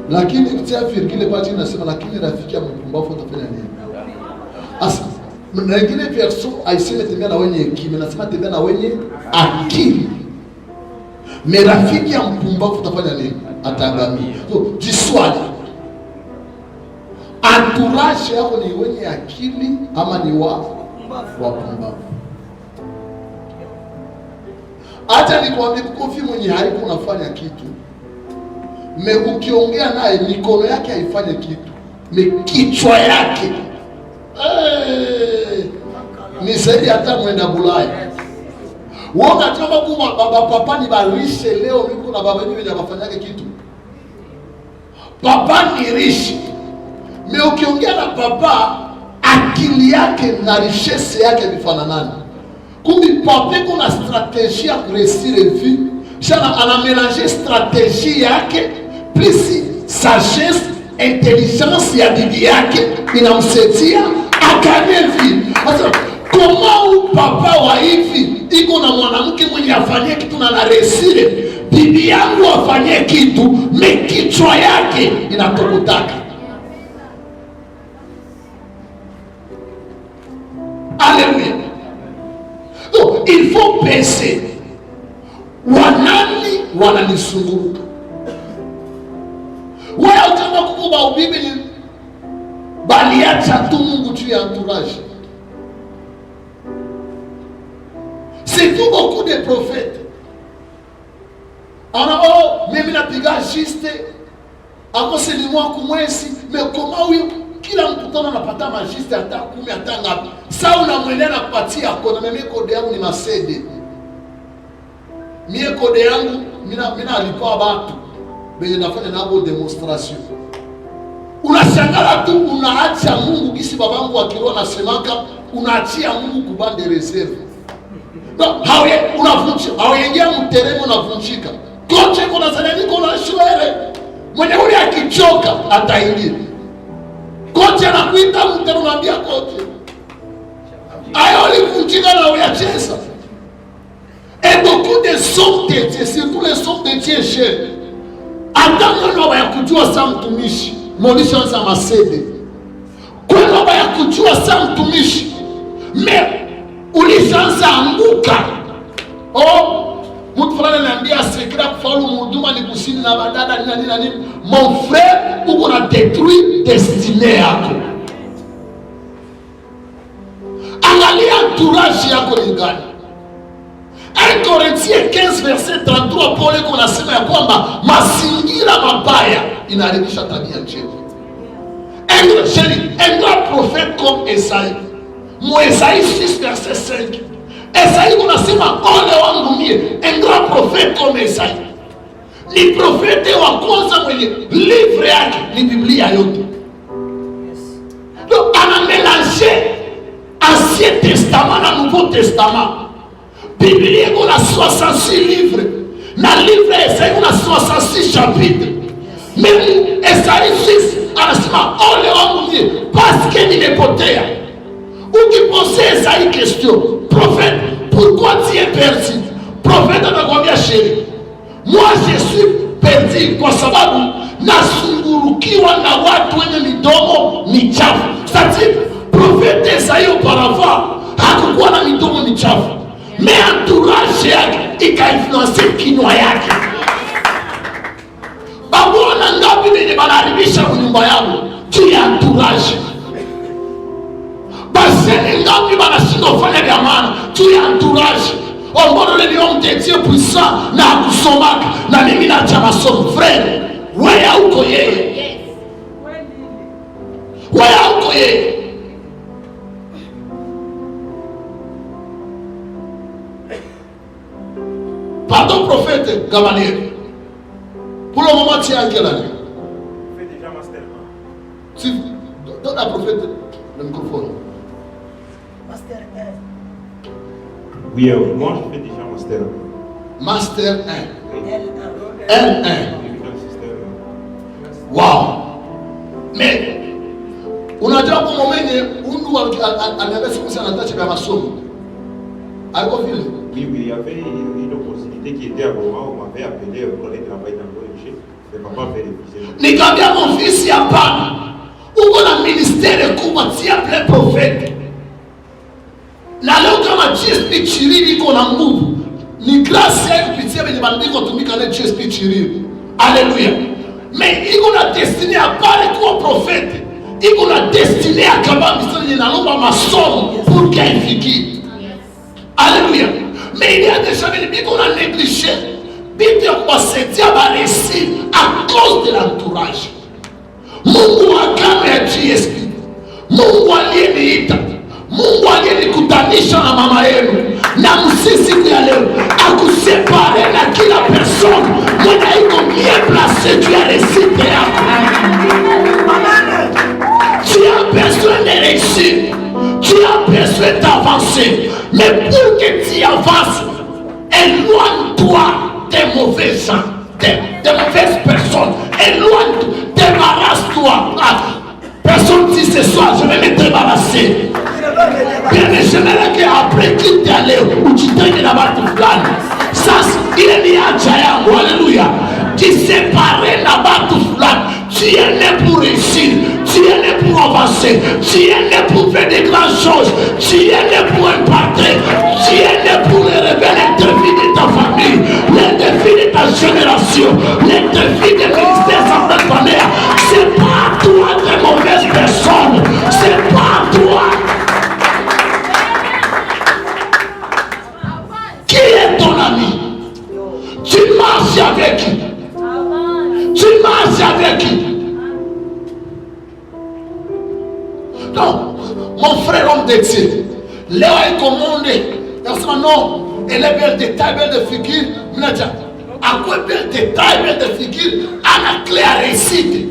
Speaker 2: Lakini kutia virgule pale inasema, lakini rafiki ya mpumbavu utafanya nini? Asa na ingine verso aiseme tembea na wenye hekima, nasema tembea na wenye akili. Rafiki ya mpumbavu utafanya nini? Ataangamia. So jiswali, entourage yako ni wenye akili ama ni wapumbavu? Acha nikwambie, kukofi mwenye haiko unafanya kitu, ukiongea naye mikono yake haifanye kitu, kichwa yake ni zaidi hata mwenda Bulaya. Wona tama kuma baba papa ni barishe leo niko na baba wenye wafanyake kitu. Papa ni rishi. Ukiongea na papa akili yake na richesse yake vifananani. Kumbi papa kuna strategie ya kuresire vie. Shana anamélanger strategie yake plus sagesse, intelligence ya bibi yake inamsaidia akane vie. Sasa kama papa wa hivi iko na mwanamke mwenye afanyie kitu na naresire, bibi yangu afanyie kitu, kichwa yake inatokotaka. Alléluia. Donc, il faut penser, wanani wananisunguruka. Wewe utaka kukuba ubibili bali acha tu Mungu tu ya entourage. C'est tout beaucoup de prophètes. Alors, mimi napiga juste akose ni mwa kumwezi, mais comment huyo kila mkutano anapata majiste hata 10 hata ngapi? Sasa unamwendea na kupatia kona, mimi kode yangu ni masede. Mie kode yangu mina alipa watu benye nafanya nabo demonstration. Unashangala tu, unaacha Mungu kisi babangu wa kiroho nasemaka, unaachia Mungu kubande reserve. No, hawe unavunjika, hawaingia mteremo unavunjika. Koche kuna sanani kuna shwere. Mwenye ule akichoka ataingia. Koche anakuita mteremo unambia koche. Ayo alivunjika na uyacheza. Et beaucoup de sommes de Dieu, surtout les sommes de Dieu chers. Ata mwana ya kujua sa mtumishi, molisha za masede. Kwa ya kujua sa mtumishi, ulishaanza anguka. Mtu fulani ananiambia sekra kufaulu mhuduma ni kusini na badada nini. Mon frère, uko na détruire destinée yako. Angalia entourage yako ni gani. 1 Corinthiens 15 verset 33, Paulo yuko anasema ya kwamba mazingira mabaya inaharibisha tabia njema. Un grand prophète comme Esaïe, Esaïe 6 verset 5. Esaïe unasema ole wangu mie, un grand prophète comme Esaïe. Ni profete wa kwanza mwenye livre yake ni Biblia yote. Donc ana mélanger Ancien Testament na Nouveau Testament. Biblia iko na 66 livres. na livre ya Esaïe kuna 66 chapitre. Mimi Esaïe 6 anasema ole wangu mie parce nimepotea. Ukipose Esaïe question, prophète, pourquoi tu es perdu? Prophète anakuambia chérie, moi je suis perdu kwa sababu nasungurukiwa na watu wenye midomo michafu. C'est-à-dire, prophète Esaïe auparavant hakukuwa na midomo michafu, mais entourage yake ikainfluence kinywa yake. Babona ngapi wenye banaharibisha nyumba yao juu ya entourage? Baseni ngapi banashindwa kufanya vya maana juu ya entourage? Ombolo le lion de Dieu puissant na kusomaka na mimi na chama somo frère, wewe uko yeye, wewe uko yeye. Pardon prophète Gamaliel, pour le moment tu es en quelle année?
Speaker 6: Je fais déjà master 1.
Speaker 2: Tu donne à prophète le microphone.
Speaker 5: Master 1.
Speaker 6: Oui, moi je fais déjà master 1.
Speaker 2: Master 1.
Speaker 5: L1.
Speaker 2: L1. Wow. Mais unajua kwa mwenye undu anaweza kusa natacha kwa masomo. Haiko vile.
Speaker 6: Oui, il y avait une opportunité qui était à Goma, on m'avait appelé pour aller travailler dans le marché. Mais papa fait les visées.
Speaker 2: Nikamwambia mon fils hapana. Uko na ministère kubwa tia plein prophète. Na leo kama GSP Chiriri iko na nguvu, ni grâce ya kupitia benye bandiko tumika na GSP Chiriri. Alléluia. Mais iko na destiné à pale kuwa prophète. Iko na destiné à kama misali inalomba masomo pour qu'il Alléluia. Mais il y a déjà des gens qui ont négligé. Bibi kuwasaidia baresi à cause de l'entourage. Mungu agano ya GSP, Mungu aliyeniita, Mungu aliyenikutanisha na mama yenu na msisi ya leo akusepare na kila personne mwenye iko bien placé tu as récité yako. Tu as besoin de réussir, tu as besoin d'avancer, mais pour que tu avances, éloigne-toi des mauvais gens, des mauvaises personnes, éloigne-toi, débarrasse-toi. Personne dit ce soir, je vais me débarrasser. Bien, mais j'aimerais qu'après qu'il t'est allé, ou tu t'es là-bas tout flâne. Ça, il est mis à Djayango, alléluia. Tu séparais là-bas tout flâne. Tu es né pour réussir, tu es né pour avancer, tu es né pour faire des grandes choses, tu es né pour imparter, tu es né pour révéler les défis de ta famille, les défis de ta génération, les défis des ministères sans partenaire. C'est pas toi de mauvaises personnes, c'est pas toi. Qui est ton ami? Tu marches avec qui? Tu marches avec qui? Non, mon frère homme de Dieu, Léo est commandé. Non, elle est belle de taille, belle de figure. À quoi belle de taille, belle de figure? À la clé à réussite.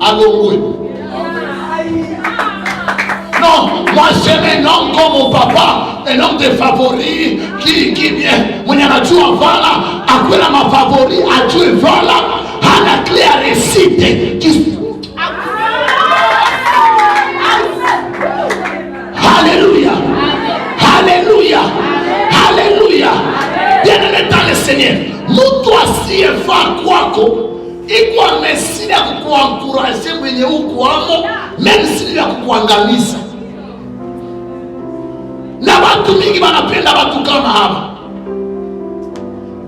Speaker 2: Allons, oui. Non, moi j'aime un homme comme mon papa, un homme de favori qui vient. Mon yanajua vala, à quoi ma favori, à Dieu vala, à la clé à réussite. Alléluia. Alléluia. Alléluia. Bien-aimé dans le Seigneur, nous toi si va kwako iko mesina ya kukuankuraje mwenye uko amo, même si ya kukuangamiza. Na watu mingi wanapenda watu kama hapa.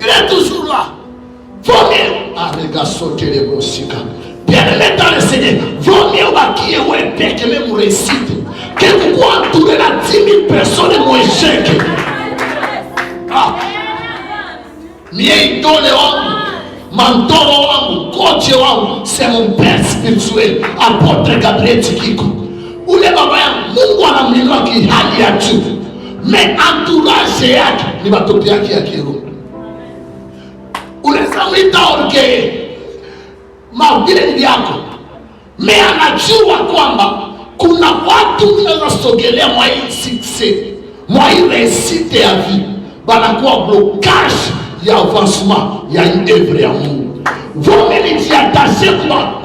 Speaker 2: Il est toujours là. Vaut mieux arrega sauter les brosika. Bien-aimé dans le Seigneur, vaut mieux ubakie wewe peke même réussite. Que vous entourez la 10 000 personnes mon échec. Ah. Mie idole wangu, mantoro wangu, koche wangu, c'est mon père spirituel, apôtre Gabriel Tikiko. Ule baba yangu, Mungu anamlinua kihali ya juu. Mais entourage yake ni watoto yake ya kiroho. Unaweza mwita orgueil, mavile ni yako. Mais anajua kwamba kuna watu wanaweza sogelea mwa hii success, mwa hii réussite ya vie, banakuwa blocage ya avancement ya œuvre ya Mungu. Vome nijiatashe kwa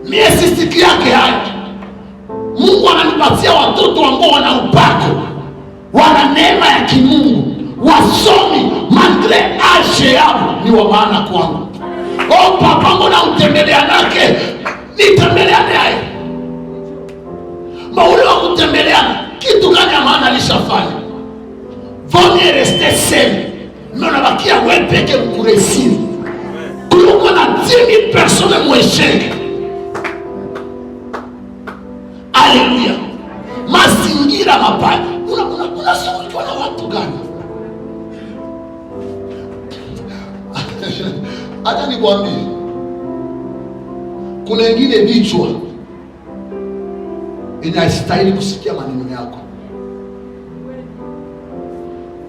Speaker 2: mie sisiki yake haki. Mungu ananipatia watoto ambao wana upako, wana neema ya kimungu, wasomi, malgré age yao ni wa maana kwangu. Papa, mbona utembelea nake? Nitembelea naye. Maule wa kutembeleana, kitu gani ya maana alishafanya? Vone reste seul. Mwana bakia wewe peke mkuresini. Kuliko na 10,000 personnes mwesheke. Haleluya. Mazingira mabaya. Unasumbuliwa na watu gani? Hata nikwambie, kuna wengine vichwa inastahili kusikia maneno yako.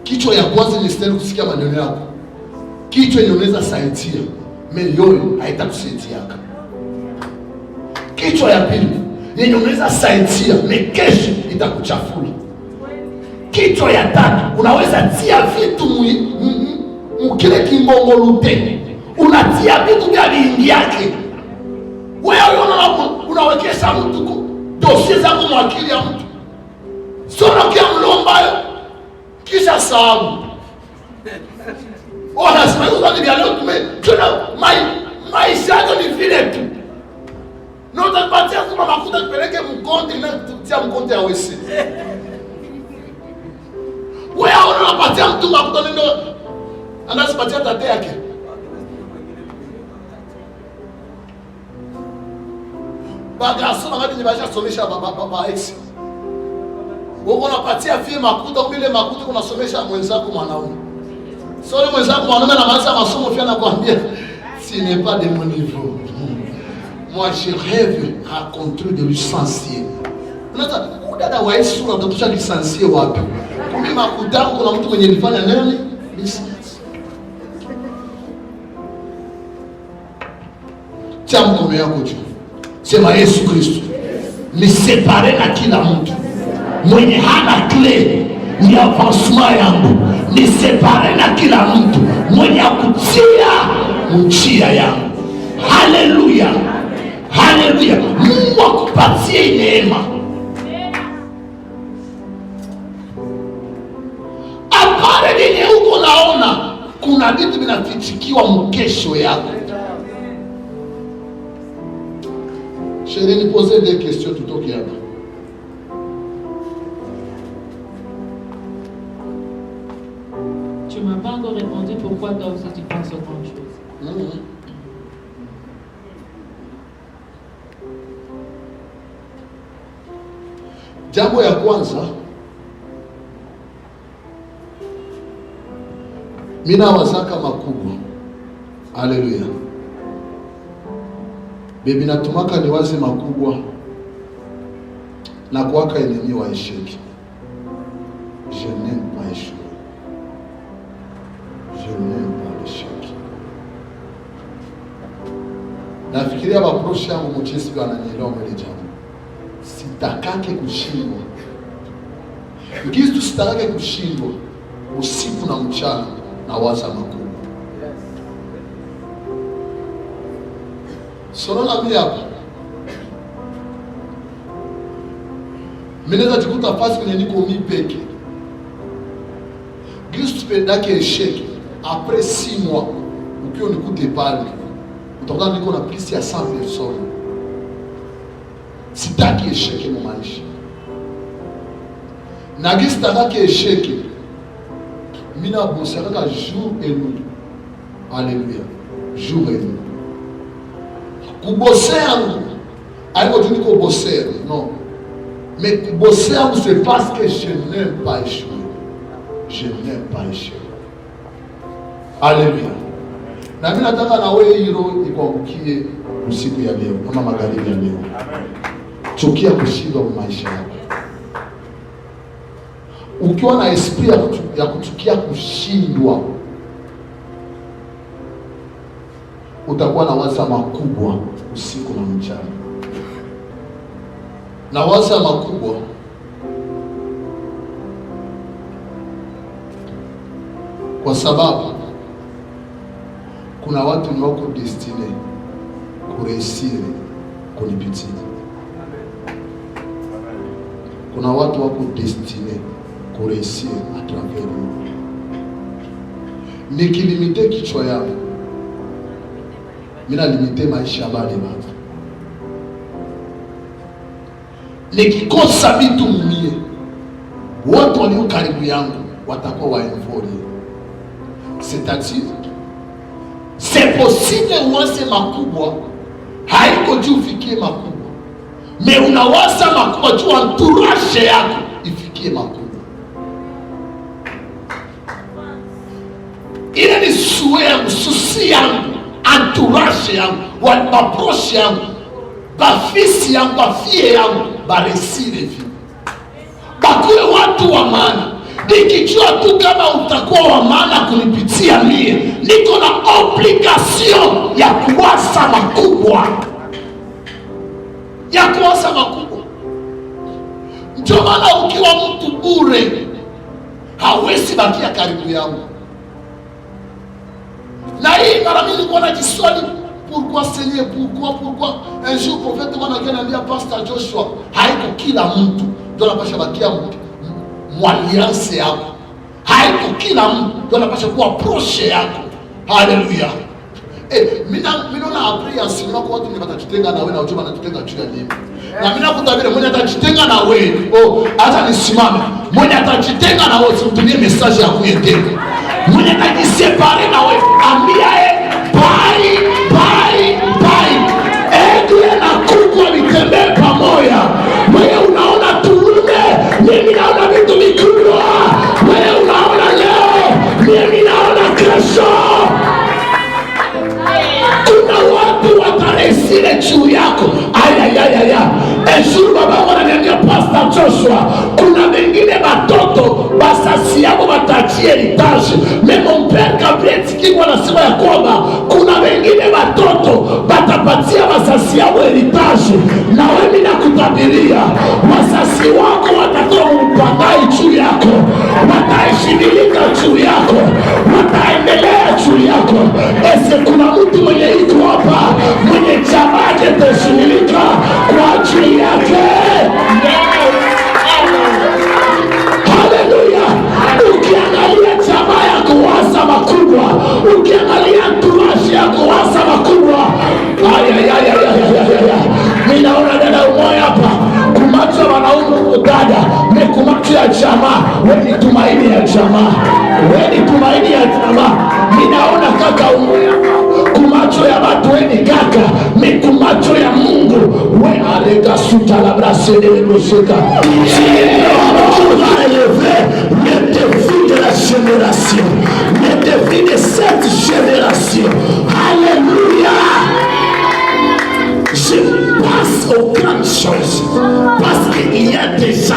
Speaker 2: Kichwa ya kwanza inastahili kusikia maneno yako. Kichwa inaweza saidia, mioyo haitakusaidia. Kichwa ya pili yenye unaweza saidia, kesho itakuchafua. Kichwa ya tatu unaweza tia vitu mkile kimbongolute, unatia vitu vya vingi yake. Wewe unawekesha mtu dossier zako mwakili ya mtu, sio kia mlombayo kisha sababu wanasema hizo ndio leo tuna maisha yako ni vile tu. Na utapatia kwa makuta kupeleke mkonde na kutia mkonde ya wesi. Wewe unapatia mtu makuta ndio anasipatia tate yake. Baga soma ngati nibasha somesha baba ex. Wewe unapatia fie makuta mbele makuta unasomesha mwenzako mwanaume. Sio mwenzako mwanaume na maana masomo fia nakwambia ce n'est pas de mon niveau. Moi je rêve rencontrer de licenciés. Unataka dada wa Yesu unatosha licencié wapi? Kumbe makuta kuna mtu mwenye alifanya nani? License. Tia mkono yako juu. Sema Yesu Kristo, nisepare na kila mtu mwenye hana kle ni avancement yangu. Nisepare na kila mtu mwenye akutia njia yangu. Haleluya, haleluya. Mungu akupatie neema. Apare yenye huko naona kuna vitu vinafichikiwa mkesho yako. Chérie, nous poser des questions tout au Kenya.
Speaker 3: Tu m'as pas encore répondu pourquoi toi aussi tu penses aux grandes choses.
Speaker 2: Jambo ya kwanza, mina wazaka makubwa. Haleluya. Bibi natumaka ni wazi makubwa na kuwaka enemi wa esheki. Je n'aime pas échouer. Je n'aime pas l'échec. Nafikiria waproshi yangu mchesi wananielewa mwele jambo. Sitakake kushindwa. Ukizi sitakake kushindwa usiku na mchana na waza makubwa. Sonona mimi hapa. Mimi naweza jikuta fasi kwenye niko mimi peke. Juste pendant que échec après 6 mois ukiwa nikute pale utakuta niko na plus ya 100 personnes. Sitaki échec mu maisha. Na gisi sitaki échec. Mimi na bosaka jour et nuit. Alléluia. Jour et nuit. Kubosser yangu aliko tu niko bosser, non. Mais kubosser yangu c'est parce que je n'aime pas échouer. Je n'aime pas échouer. Alléluia. Na mimi nataka na wewe hilo ikuangukie usiku ya leo kama magharibi ya leo. Chukia kushindwa kwa maisha yako. Ukiwa na esprit ya kuchukia kushindwa, utakuwa na waza makubwa usiku na mchana. Na waza makubwa kwa sababu kuna watu ni wako destine kuresire kunipitia. Kuna watu wako destine kuresire a travers. Nikilimite kichwa yangu, mina limite maisha ya bale watu. Nikikosa vitu mumie, watu walio karibu yangu watakuwa waenvoli. C'est-à-dire, c'est possible uwaze makubwa, haiko juu ufikie makubwa. Me unawaza makubwa juu entourage yako ifikie makubwa. Ile ni souhait yangu, susi yangu, entourage yangu, waproche yangu, bafisi yangu, bafie yangu, baresire vi. Bakuwe watu wa maana. Nikijua tu kama utakuwa wa maana kunipitia mie, niko na obligation ya kuwaza makubwa. Ya kuwaza makubwa. Ndio maana ukiwa mtu bure, hawezi bakia karibu yangu. Na hii mara mimi nilikuwa najiswali, pourquoi Seigneur, pourquoi un jour prophète ananiambia Pastor Joshua, haiko kila mtu ndio anapasha bakia mwalianse yako. Haiko kila mtu ndio anapasha kuwa proche yako. Haleluya. Mina na apri ya sima kwa watu ni watajitenga na wewe na ujuma wanajitenga juu ya nini. Na mina kutabiri mwenye atajitenga na wewe, hata nisimame. Mwenye atajitenga na wewe usitumie message ya kuyetenga. Mwenye atajisepare na wewe, ambia bye. Edwe na kuku walitembea pamoja. Wewe unaona tulume, mimi naona vitu vikubwa. Wewe unaona leo, mimi naona kesho. Kuna watu wataresile juu yako. Aya. Eshuru baba wananiambia Pastor Joshua, kuna wengine batoto basasi yako batachie heritage. Memo mpere Gabriel Tikimu anasema ya kwamba kuna wengine batoto batapatia basasi yako heritage. Na wewe nakutabiria, wasasi wako watatoa mpangai juu yako, wataheshimilika juu yako, wataendelea juu yako. Ese kuna mtu mwenye iko hapa, mwenye jamaa ataheshimilika kwa ajili yake. Haleluya. Ukiangalia jamaa ya kuwaza makubwa, ukiangalia entourage ya kuwaza makubwa. Ninaona dada umoja hapa, kumacho wanaume dada, kumacho ya jamaa, wewe ni tumaini ya jamaa. Ninaona kaka umoja hapa, kumacho ya watu wewe kaka, kumacho ya Mungu. Wewe alega suta la brasser de l'Osheka. Le défi de la génération, le défi de cette génération. Alléluia. Je passe aux grandes choses parce qu'il y a déjà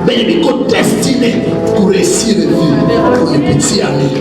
Speaker 2: des destinées pour réussir la vie pour les petits amis.